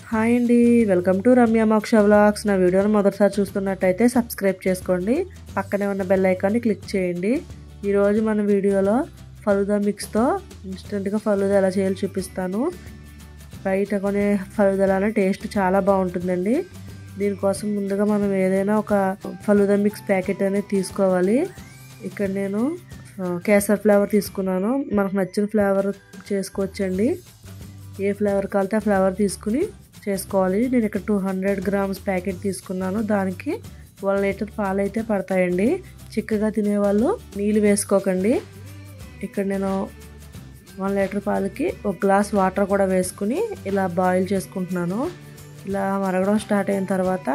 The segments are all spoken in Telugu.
హాయ్ అండి, వెల్కమ్ టు రమ్య మోక్ష వ్లాగ్స్. నా వీడియోని మొదటిసారి చూస్తున్నట్టయితే సబ్స్క్రైబ్ చేసుకోండి, పక్కనే ఉన్న బెల్ ఐకాన్ని క్లిక్ చేయండి. ఈరోజు మన వీడియోలో ఫలూదా మిక్స్తో ఇన్స్టెంట్గా ఫలూదా ఎలా చేయాలో చూపిస్తాను. బయట కొనే ఫలూదాల టేస్ట్ చాలా బాగుంటుందండి. దీనికోసం ముందుగా మనం ఏదైనా ఒక ఫలూదా మిక్స్ ప్యాకెట్ అనేది తీసుకోవాలి. ఇక్కడ నేను కేసర్ ఫ్లేవర్ తీసుకున్నాను. మనకు నచ్చిన ఫ్లేవర్ చేసుకోవచ్చండి. ఏ ఫ్లేవర్ కావాలితే ఆ ఫ్లేవర్ తీసుకుని చేసుకోవాలి. నేను ఇక్కడ 200 గ్రామ్స్ ప్యాకెట్ తీసుకున్నాను. దానికి 1 లీటర్ పాలు అయితే పడతాయండి. చిక్కగా తినేవాళ్ళు నీళ్ళు వేసుకోకండి. ఇక్కడ నేను 1 లీటర్ పాలకి 1 గ్లాస్ వాటర్ కూడా వేసుకుని ఇలా బాయిల్ చేసుకుంటున్నాను. ఇలా మరగడం స్టార్ట్ అయిన తర్వాత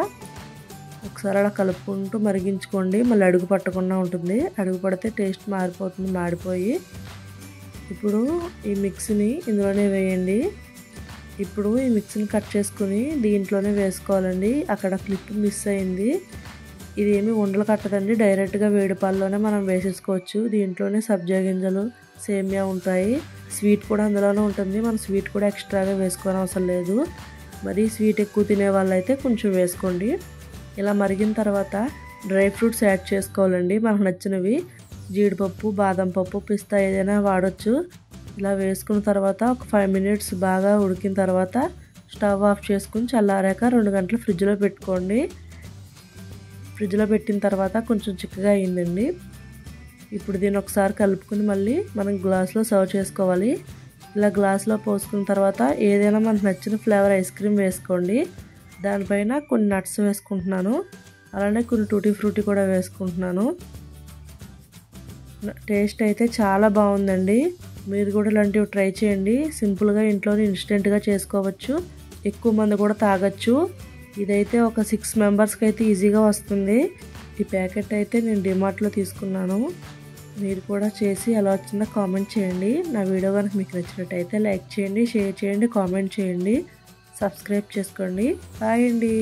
ఒకసారి అలా కలుపుకుంటూ మరిగించుకోండి. మళ్ళీ అడుగు పట్టకుండా ఉంటుంది. అడుగు పడితే టేస్ట్ మారిపోతుంది, మాడిపోయి. ఇప్పుడు ఈ మిక్స్ని ఇందులోనే వేయండి. ఇప్పుడు ఈ మిక్స్ని కట్ చేసుకుని దీంట్లోనే వేసుకోవాలండి. అక్కడ క్లిప్ మిస్ అయింది. ఇది ఏమి ఉండలు కట్టదండి, డైరెక్ట్గా వేడి పాల్లోనే మనం వేసేసుకోవచ్చు. దీంట్లోనే సబ్జా గింజలు, సేమియా ఉంటాయి. స్వీట్ కూడా అందులోనే ఉంటుంది. మనం స్వీట్ కూడా ఎక్స్ట్రాగా వేసుకోని అవసరం లేదు. మరి స్వీట్ ఎక్కువ తినే వాళ్ళైతే కొంచెం వేసుకోండి. ఇలా మరిగిన తర్వాత డ్రై ఫ్రూట్స్ యాడ్ చేసుకోవాలండి. మనకు నచ్చినవి జీడిపప్పు, బాదం పప్పు, పిస్తా ఏదైనా వాడచ్చు. ఇలా వేసుకున్న తర్వాత ఒక 5 మినిట్స్ బాగా ఉడికిన తర్వాత స్టవ్ ఆఫ్ చేసుకుని చల్లారాక 2 గంటలు ఫ్రిడ్జ్లో పెట్టుకోండి. ఫ్రిడ్జ్లో పెట్టిన తర్వాత కొంచెం చిక్కగా అయిందండి. ఇప్పుడు దీన్ని ఒకసారి కలుపుకుని మళ్ళీ మనం గ్లాస్లో సర్వ్ చేసుకోవాలి. ఇలా గ్లాస్లో పోసుకున్న తర్వాత ఏదైనా మనకు నచ్చిన ఫ్లేవర్ ఐస్ క్రీమ్ వేసుకోండి. దానిపైన కొన్ని నట్స్ వేసుకుంటున్నాను, అలానే కొన్ని టూటీ ఫ్రూటీ కూడా వేసుకుంటున్నాను. టేస్ట్ అయితే చాలా బాగుందండి. మీరు కూడా ఇలాంటివి ట్రై చేయండి. సింపుల్గా ఇంట్లోనే ఇన్స్టెంట్గా చేసుకోవచ్చు. ఎక్కువ మంది కూడా తాగొచ్చు. ఇదైతే ఒక 6 మెంబర్స్కి అయితే ఈజీగా వస్తుంది. ఈ ప్యాకెట్ అయితే నేను డిమార్ట్లో తీసుకున్నాను. మీరు కూడా చేసి ఎలా వచ్చిందో కామెంట్ చేయండి. నా వీడియో కనుక మీకు నచ్చినట్టయితే లైక్ చేయండి, షేర్ చేయండి, కామెంట్ చేయండి, సబ్స్క్రైబ్ చేసుకోండి. బాయ్ అండి.